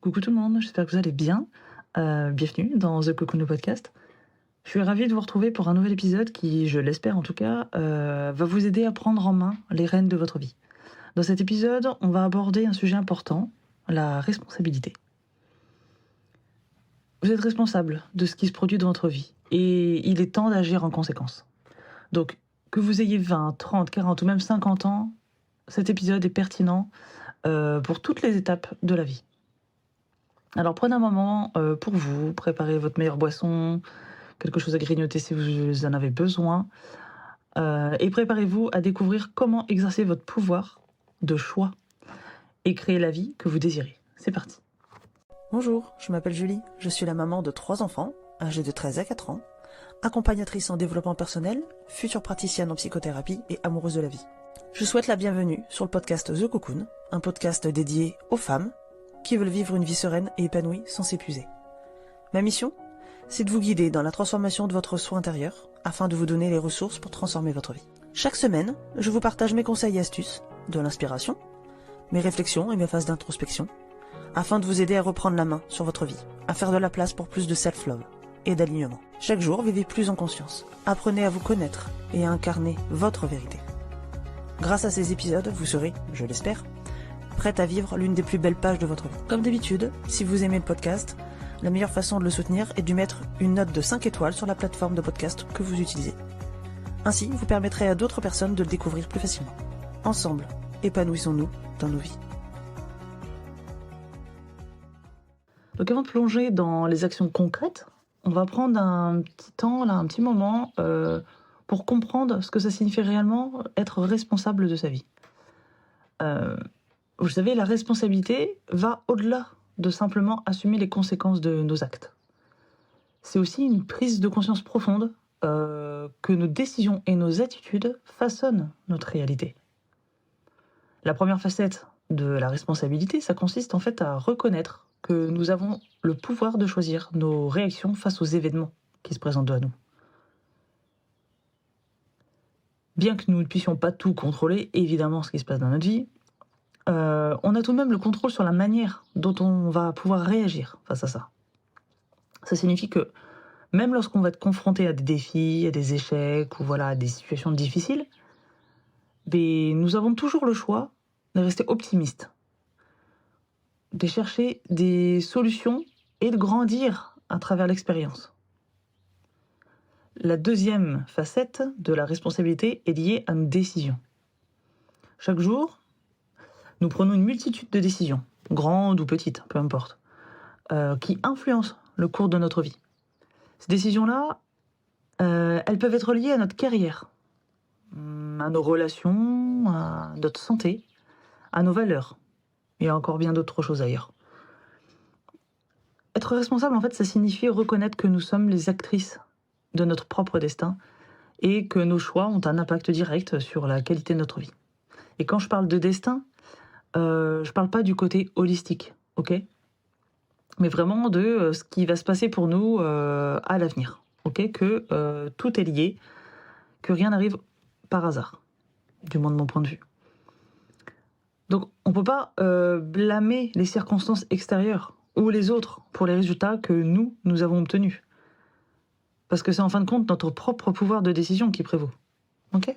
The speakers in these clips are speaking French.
Coucou tout le monde, j'espère que vous allez bien. Bienvenue dans The Cocoon le podcast. Je suis ravie de vous retrouver pour un nouvel épisode qui, je l'espère en tout cas, va vous aider à prendre en main les rênes de votre vie. Dans cet épisode, on va aborder un sujet important, la responsabilité. Vous êtes responsable de ce qui se produit dans votre vie et il est temps d'agir en conséquence. Donc, que vous ayez 20, 30, 40 ou même 50 ans, cet épisode est pertinent pour toutes les étapes de la vie. Alors prenez un moment pour vous, préparez votre meilleure boisson, quelque chose à grignoter si vous en avez besoin, et préparez-vous à découvrir comment exercer votre pouvoir de choix et créer la vie que vous désirez. C'est parti. Bonjour, je m'appelle Julie, je suis la maman de 3 enfants, âgés de 13 à 4 ans, accompagnatrice en développement personnel, future praticienne en psychothérapie et amoureuse de la vie. Je souhaite la bienvenue sur le podcast The Cocoon, un podcast dédié aux femmes qui veulent vivre une vie sereine et épanouie sans s'épuiser. Ma mission, c'est de vous guider dans la transformation de votre soi intérieur afin de vous donner les ressources pour transformer votre vie. Chaque semaine, je vous partage mes conseils et astuces, de l'inspiration, mes réflexions et mes phases d'introspection, afin de vous aider à reprendre la main sur votre vie, à faire de la place pour plus de self-love et d'alignement. Chaque jour, vivez plus en conscience. Apprenez à vous connaître et à incarner votre vérité. Grâce à ces épisodes, vous serez, je l'espère, prête à vivre l'une des plus belles pages de votre vie. Comme d'habitude, si vous aimez le podcast, la meilleure façon de le soutenir est de mettre une note de 5 étoiles sur la plateforme de podcast que vous utilisez. Ainsi, vous permettrez à d'autres personnes de le découvrir plus facilement. Ensemble, épanouissons-nous dans nos vies. Donc avant de plonger dans les actions concrètes, on va prendre un petit temps, un petit moment pour comprendre ce que ça signifie réellement être responsable de sa vie. Vous savez, la responsabilité va au-delà de simplement assumer les conséquences de nos actes. C'est aussi une prise de conscience profonde que nos décisions et nos attitudes façonnent notre réalité. La première facette de la responsabilité, ça consiste en fait à reconnaître que nous avons le pouvoir de choisir nos réactions face aux événements qui se présentent à nous. Bien que nous ne puissions pas tout contrôler, évidemment, ce qui se passe dans notre vie, on a tout de même le contrôle sur la manière dont on va pouvoir réagir face à ça. Ça signifie que même lorsqu'on va être confronté à des défis, à des échecs ou à des situations difficiles, nous avons toujours le choix de rester optimistes, de chercher des solutions et de grandir à travers l'expérience. La deuxième facette de la responsabilité est liée à nos décisions. Chaque jour, nous prenons une multitude de décisions, grandes ou petites, peu importe, qui influencent le cours de notre vie. Ces décisions-là, elles peuvent être liées à notre carrière, à nos relations, à notre santé, à nos valeurs. Il y a encore bien d'autres choses ailleurs. Être responsable, en fait, ça signifie reconnaître que nous sommes les actrices de notre propre destin et que nos choix ont un impact direct sur la qualité de notre vie. Et quand je parle de destin, je parle pas du côté holistique, ok ? Mais vraiment de ce qui va se passer pour nous à l'avenir, ok ? Que tout est lié, que rien n'arrive par hasard, du moins de mon point de vue. Donc on ne peut pas blâmer les circonstances extérieures ou les autres pour les résultats que nous avons obtenus. Parce que c'est en fin de compte notre propre pouvoir de décision qui prévaut. Ok ?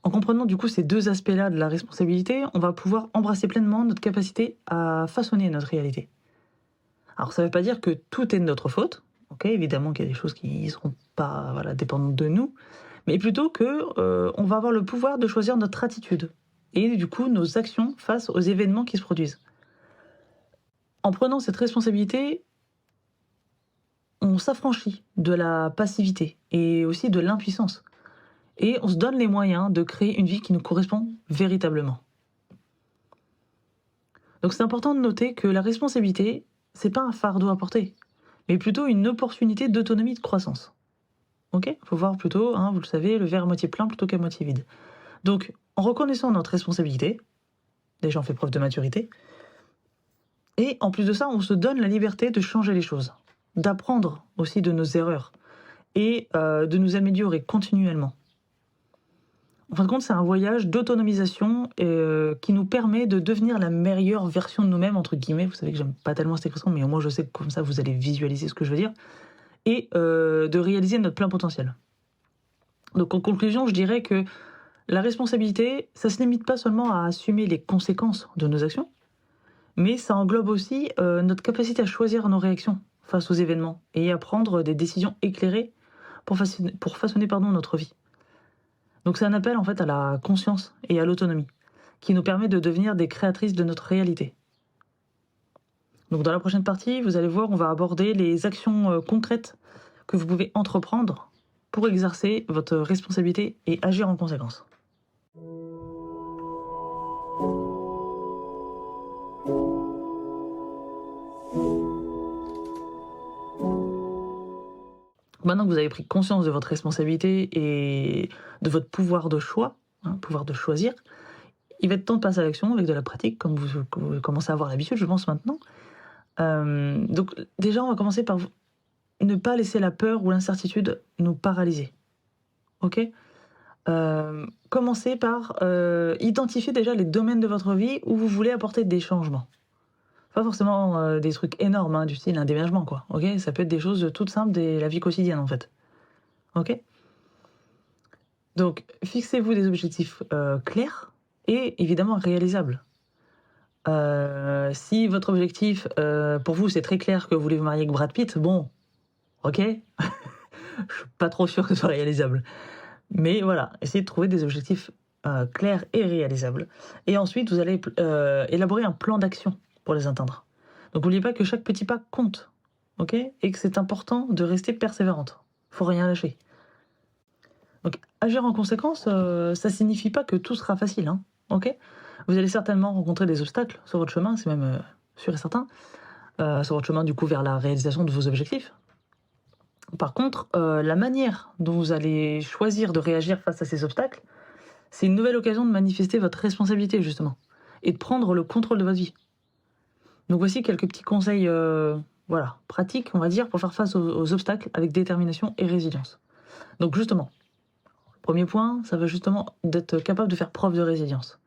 En comprenant du coup ces deux aspects-là de la responsabilité, on va pouvoir embrasser pleinement notre capacité à façonner notre réalité. Alors ça ne veut pas dire que tout est de notre faute, ok ? Évidemment qu'il y a des choses qui ne seront pas dépendantes de nous, mais plutôt qu'on va avoir le pouvoir de choisir notre attitude et du coup nos actions face aux événements qui se produisent. En prenant cette responsabilité, on s'affranchit de la passivité et aussi de l'impuissance. Et on se donne les moyens de créer une vie qui nous correspond véritablement. Donc c'est important de noter que la responsabilité, c'est pas un fardeau à porter, mais plutôt une opportunité d'autonomie et de croissance. Ok ? Faut voir plutôt, vous le savez, le verre à moitié plein plutôt qu'à moitié vide. Donc, en reconnaissant notre responsabilité, déjà on fait preuve de maturité, et en plus de ça, on se donne la liberté de changer les choses, d'apprendre aussi de nos erreurs, et de nous améliorer continuellement. En fin de compte, c'est un voyage d'autonomisation qui nous permet de devenir la meilleure version de nous-mêmes, entre guillemets. Vous savez que j'aime pas tellement cette expression, mais au moins je sais que comme ça, vous allez visualiser ce que je veux dire. Et de réaliser notre plein potentiel. Donc en conclusion, je dirais que la responsabilité, ça se limite pas seulement à assumer les conséquences de nos actions, mais ça englobe aussi notre capacité à choisir nos réactions face aux événements et à prendre des décisions éclairées pour façonner notre vie. Donc c'est un appel en fait à la conscience et à l'autonomie qui nous permet de devenir des créatrices de notre réalité. Donc dans la prochaine partie, vous allez voir, on va aborder les actions concrètes que vous pouvez entreprendre pour exercer votre responsabilité et agir en conséquence. Maintenant que vous avez pris conscience de votre responsabilité et de votre pouvoir de choix, pouvoir de choisir, il va être temps de passer à l'action avec de la pratique, comme vous commencez à avoir l'habitude, je pense, maintenant. Donc déjà, on va commencer par ne pas laisser la peur ou l'incertitude nous paralyser. Ok ? Commencez par identifier déjà les domaines de votre vie où vous voulez apporter des changements. Pas forcément des trucs énormes, du style un déménagement, quoi. Ok ? Ça peut être des choses toutes simples de la vie quotidienne, en fait. Ok ? Donc, fixez-vous des objectifs clairs et évidemment réalisables. Si votre objectif, pour vous, c'est très clair que vous voulez vous marier avec Brad Pitt, bon, ok, je suis pas trop sûr que ce soit réalisable. Mais voilà, essayez de trouver des objectifs clairs et réalisables. Et ensuite, vous allez élaborer un plan d'action pour les atteindre. Donc, n'oubliez pas que chaque petit pas compte, ok, et que c'est important de rester persévérante. Faut rien lâcher. Donc, agir en conséquence, ça signifie pas que tout sera facile, ok ? Vous allez certainement rencontrer des obstacles sur votre chemin, c'est même sûr et certain, sur votre chemin du coup vers la réalisation de vos objectifs. Par contre, la manière dont vous allez choisir de réagir face à ces obstacles, c'est une nouvelle occasion de manifester votre responsabilité justement, et de prendre le contrôle de votre vie. Donc voici quelques petits conseils pratiques, on va dire, pour faire face aux obstacles avec détermination et résilience. Donc justement, premier point, ça va justement d'être capable de faire preuve de résilience.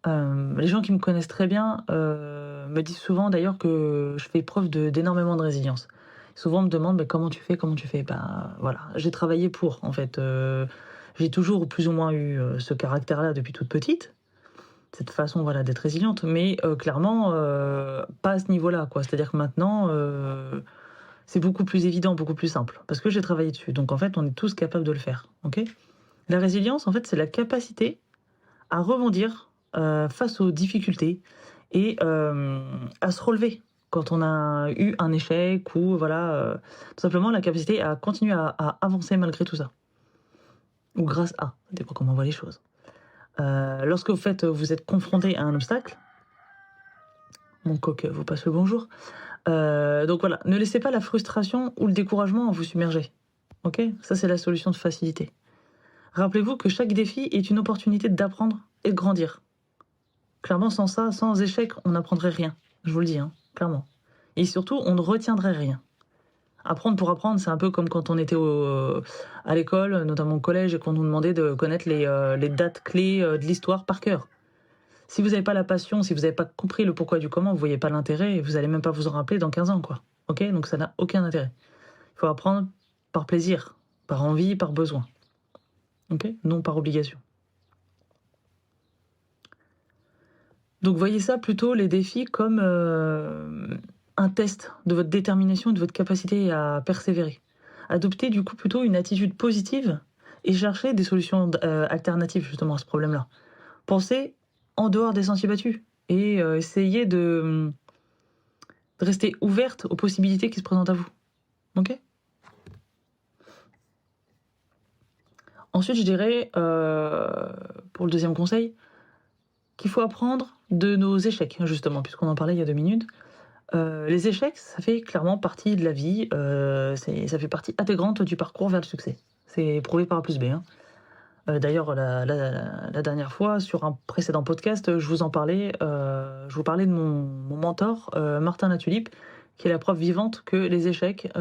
Les gens qui me connaissent très bien me disent souvent d'ailleurs que je fais preuve d'énormément de résilience. Souvent on me demande comment tu fais. Voilà, j'ai travaillé pour en fait. J'ai toujours plus ou moins eu ce caractère-là depuis toute petite, cette façon d'être résiliente, mais clairement pas à ce niveau-là, quoi. C'est-à-dire que maintenant c'est beaucoup plus évident, beaucoup plus simple, parce que j'ai travaillé dessus. Donc en fait on est tous capables de le faire. Ok ? La résilience en fait c'est la capacité à rebondir face aux difficultés et à se relever quand on a eu un échec ou tout simplement la capacité à continuer à avancer malgré tout ça. Ou grâce à, ça dépend comment on voit les choses. Lorsque vous êtes confronté à un obstacle, mon coq vous passe le bonjour, donc voilà, ne laissez pas la frustration ou le découragement vous submerger. Ok ? Ça c'est la solution de facilité. Rappelez-vous que chaque défi est une opportunité d'apprendre et de grandir. Clairement, sans ça, sans échec, on n'apprendrait rien. Je vous le dis, clairement. Et surtout, on ne retiendrait rien. Apprendre pour apprendre, c'est un peu comme quand on était à l'école, notamment au collège, et qu'on nous demandait de connaître les dates clés de l'histoire par cœur. Si vous n'avez pas la passion, si vous n'avez pas compris le pourquoi du comment, vous ne voyez pas l'intérêt, vous n'allez même pas vous en rappeler dans 15 ans, quoi. Ok ? Donc ça n'a aucun intérêt. Il faut apprendre par plaisir, par envie, par besoin. Ok ? Non par obligation. Donc voyez ça plutôt, les défis, comme un test de votre détermination et de votre capacité à persévérer. Adoptez du coup plutôt une attitude positive et cherchez des solutions alternatives justement à ce problème-là. Pensez en dehors des sentiers battus et essayez de rester ouverte aux possibilités qui se présentent à vous. Ok ? Ensuite, je dirais, pour le deuxième conseil, qu'il faut apprendre de nos échecs, justement, puisqu'on en parlait il y a 2 minutes. Les échecs, ça fait clairement partie de la vie, ça fait partie intégrante du parcours vers le succès. C'est prouvé par A plus B. D'ailleurs, la dernière fois, sur un précédent podcast, je vous parlais de mon mentor, Martin Latulippe, qui est la preuve vivante que les échecs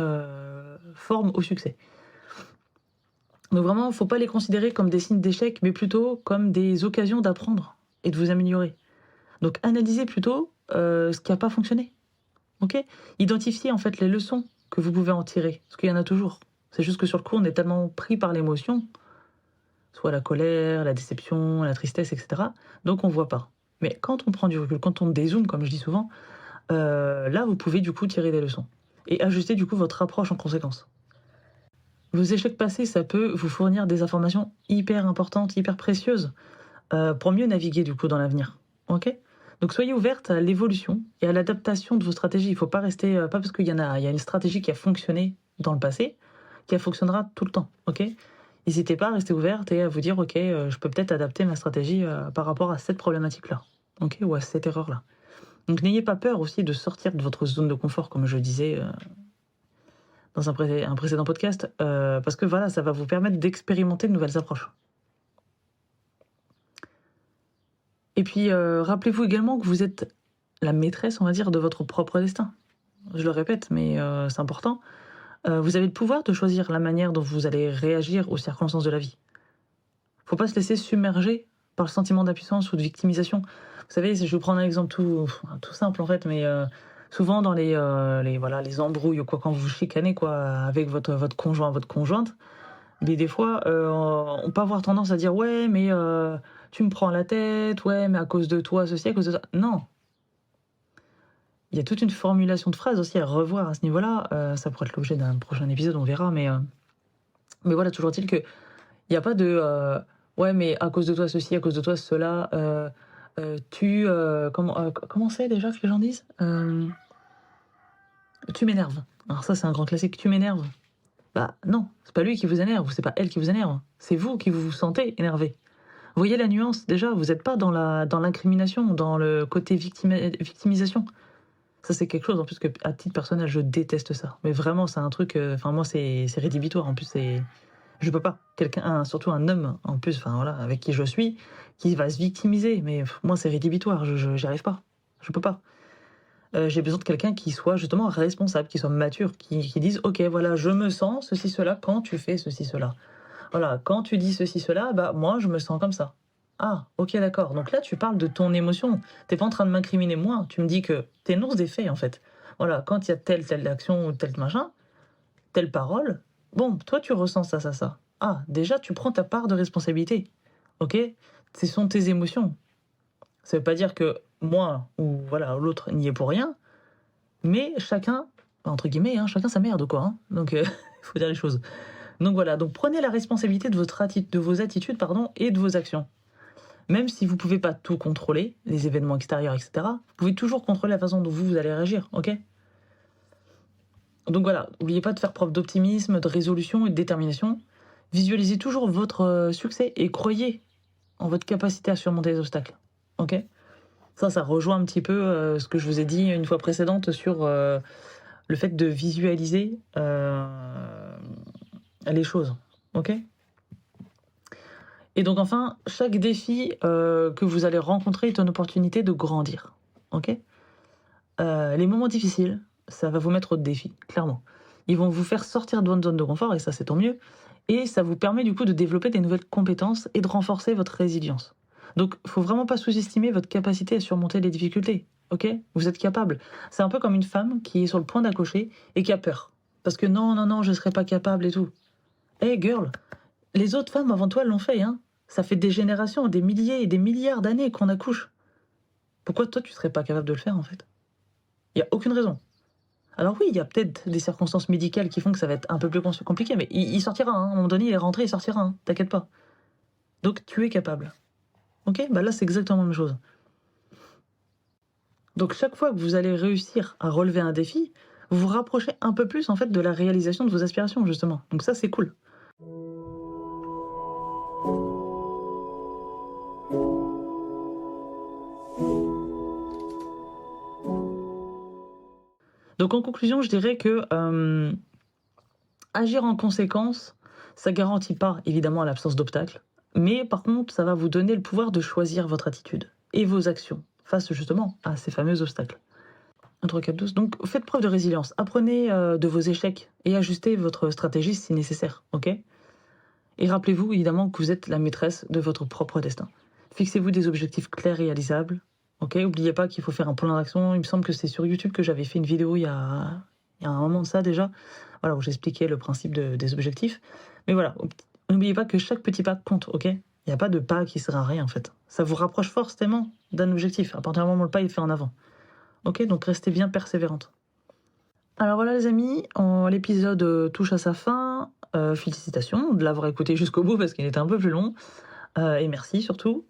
forment au succès. Donc vraiment, il ne faut pas les considérer comme des signes d'échec, mais plutôt comme des occasions d'apprendre et de vous améliorer. Donc analysez plutôt ce qui n'a pas fonctionné. Ok. Identifiez en fait les leçons que vous pouvez en tirer, parce qu'il y en a toujours. C'est juste que sur le coup, on est tellement pris par l'émotion, soit la colère, la déception, la tristesse, etc. Donc on ne voit pas. Mais quand on prend du recul, quand on dézoome, comme je dis souvent, là, vous pouvez du coup tirer des leçons et ajuster du coup votre approche en conséquence. Vos échecs passés, ça peut vous fournir des informations hyper importantes, hyper précieuses, pour mieux naviguer du coup dans l'avenir. Ok. Donc soyez ouverte à l'évolution et à l'adaptation de vos stratégies. Il ne faut pas rester, pas parce qu'il y a une stratégie qui a fonctionné dans le passé, qui fonctionnera tout le temps. Ok. N'hésitez pas à rester ouverte et à vous dire, ok, je peux peut-être adapter ma stratégie par rapport à cette problématique-là, ok, ou à cette erreur-là. Donc n'ayez pas peur aussi de sortir de votre zone de confort, comme je disais dans un précédent podcast, parce que voilà, ça va vous permettre d'expérimenter de nouvelles approches. Et puis, rappelez-vous également que vous êtes la maîtresse, on va dire, de votre propre destin. Je le répète, mais c'est important. Vous avez le pouvoir de choisir la manière dont vous allez réagir aux circonstances de la vie. Faut pas se laisser submerger par le sentiment d'impuissance ou de victimisation. Vous savez, je vais prendre un exemple tout simple en fait, mais souvent dans les embrouilles ou quoi, quand vous chicanez quoi avec votre conjoint, votre conjointe, mais des fois on peut avoir tendance à dire ouais mais tu me prends la tête, ouais mais à cause de toi ceci, à cause de ça. Non. Il y a toute une formulation de phrases aussi à revoir à ce niveau-là. Ça pourrait être l'objet d'un prochain épisode, on verra, mais voilà, toujours est-il que il n'y a pas de ouais, mais à cause de toi ceci, à cause de toi cela, comment c'est déjà que les gens disent tu m'énerves. Alors ça, c'est un grand classique, tu m'énerves. Bah non, c'est pas lui qui vous énerve, ou c'est pas elle qui vous énerve, c'est vous qui vous sentez énervé. Vous voyez la nuance déjà, vous n'êtes pas dans l'incrimination, dans le côté victimisation. Ça, c'est quelque chose, en plus, que à titre personnel, je déteste ça. Mais vraiment, c'est un truc, moi, c'est rédhibitoire. En plus, je peux pas. Surtout un homme, en plus, voilà, avec qui je suis, qui va se victimiser. Mais moi, c'est rédhibitoire. J'y arrive pas. Je peux pas. J'ai besoin de quelqu'un qui soit justement responsable, qui soit mature, qui dise, ok, voilà, je me sens ceci, cela quand tu fais ceci, cela. Voilà, quand tu dis ceci, cela, bah moi, je me sens comme ça. Ah, ok, d'accord. Donc là, tu parles de ton émotion. T'es pas en train de m'incriminer moi. Tu me dis que t'énonces des faits, en fait. Voilà, quand il y a telle action ou tel machin, telle parole, bon, toi, tu ressens ça, ça, ça. Ah, déjà, tu prends ta part de responsabilité. Ok. Ce sont tes émotions. Ça veut pas dire que moi ou voilà l'autre n'y est pour rien, mais chacun, entre guillemets, chacun sa merde, quoi. Donc, il faut dire les choses. Donc voilà, donc prenez la responsabilité de vos attitudes et de vos actions. Même si vous ne pouvez pas tout contrôler, les événements extérieurs, etc., vous pouvez toujours contrôler la façon dont vous allez réagir, ok? Donc voilà, n'oubliez pas de faire preuve d'optimisme, de résolution et de détermination. Visualisez toujours votre succès et croyez en votre capacité à surmonter les obstacles, ok? Ça rejoint un petit peu ce que je vous ai dit une fois précédente sur le fait de visualiser les choses, ok? Et donc enfin, chaque défi que vous allez rencontrer est une opportunité de grandir, ok? Les moments difficiles, ça va vous mettre au défi, clairement. Ils vont vous faire sortir de votre zone de confort, et ça c'est tant mieux, et ça vous permet du coup de développer des nouvelles compétences et de renforcer votre résilience. Donc, il ne faut vraiment pas sous-estimer votre capacité à surmonter les difficultés, ok? Vous êtes capable. C'est un peu comme une femme qui est sur le point d'accoucher et qui a peur. Parce que non, je ne serai pas capable et tout. Hey girl, les autres femmes avant toi l'ont fait, hein? Ça fait des générations, des milliers et des milliards d'années qu'on accouche. Pourquoi toi tu serais pas capable de le faire en fait? Il n'y a aucune raison. Alors oui, il y a peut-être des circonstances médicales qui font que ça va être un peu plus compliqué, mais il sortira, à un moment donné il est rentré, il sortira, t'inquiète pas. Donc tu es capable. Ok? Bah là c'est exactement la même chose. Donc chaque fois que vous allez réussir à relever un défi, vous vous rapprochez un peu plus en fait de la réalisation de vos aspirations justement. Donc ça c'est cool. Donc en conclusion, je dirais que agir en conséquence, ça garantit pas évidemment l'absence d'obstacles, mais par contre, ça va vous donner le pouvoir de choisir votre attitude et vos actions face justement à ces fameux obstacles. 1, 3, 4, 12. Donc faites preuve de résilience, apprenez de vos échecs et ajustez votre stratégie si nécessaire, ok? Et rappelez-vous évidemment que vous êtes la maîtresse de votre propre destin. Fixez-vous des objectifs clairs, réalisables. Ok, n'oubliez pas qu'il faut faire un plan d'action. Il me semble que c'est sur YouTube que j'avais fait une vidéo il y a un moment de ça déjà, voilà, où j'expliquais le principe des objectifs. Mais voilà, n'oubliez pas que chaque petit pas compte, ok? Il n'y a pas de pas qui sert à rien en fait. Ça vous rapproche forcément d'un objectif, à partir du moment où le pas est fait en avant. Ok, donc restez bien persévérante. Alors voilà les amis, l'épisode touche à sa fin. Félicitations de l'avoir écouté jusqu'au bout parce qu'il était un peu plus long. Et merci surtout.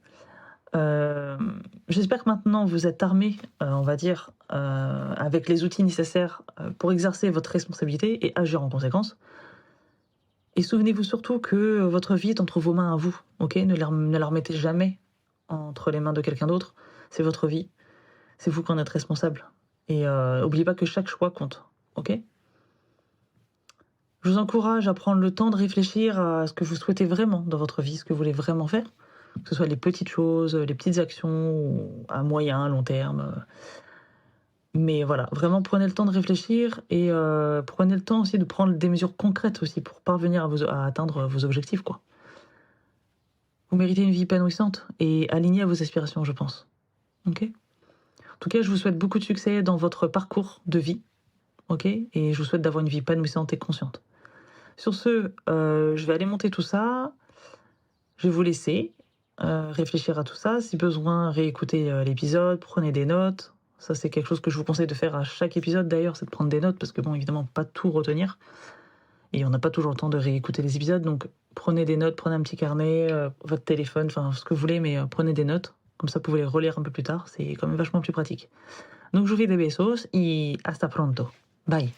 J'espère que maintenant vous êtes armés, on va dire, avec les outils nécessaires pour exercer votre responsabilité et agir en conséquence. Et souvenez-vous surtout que votre vie est entre vos mains à vous, ok? Ne la remettez jamais entre les mains de quelqu'un d'autre. C'est votre vie, c'est vous qui en êtes responsable. Et n'oubliez pas que chaque choix compte, ok? Je vous encourage à prendre le temps de réfléchir à ce que vous souhaitez vraiment dans votre vie, ce que vous voulez vraiment faire. Que ce soit les petites choses, les petites actions, à moyen, à long terme. Mais voilà, vraiment prenez le temps de réfléchir et prenez le temps aussi de prendre des mesures concrètes aussi pour parvenir à atteindre vos objectifs, quoi. Vous méritez une vie épanouissante et alignée à vos aspirations, je pense. Ok ? En tout cas, je vous souhaite beaucoup de succès dans votre parcours de vie, ok ? Et je vous souhaite d'avoir une vie épanouissante et consciente. Sur ce, je vais aller monter tout ça. Je vais vous laisser réfléchir à tout ça. Si besoin, réécoutez l'épisode, prenez des notes. Ça, c'est quelque chose que je vous conseille de faire à chaque épisode d'ailleurs, c'est de prendre des notes parce que bon, évidemment, pas tout retenir. Et on n'a pas toujours le temps de réécouter les épisodes, donc prenez des notes, prenez un petit carnet, votre téléphone, enfin ce que vous voulez, mais prenez des notes. Comme ça, vous pouvez les relire un peu plus tard, c'est quand même vachement plus pratique. Donc je vous fais des besos et hasta pronto. Bye.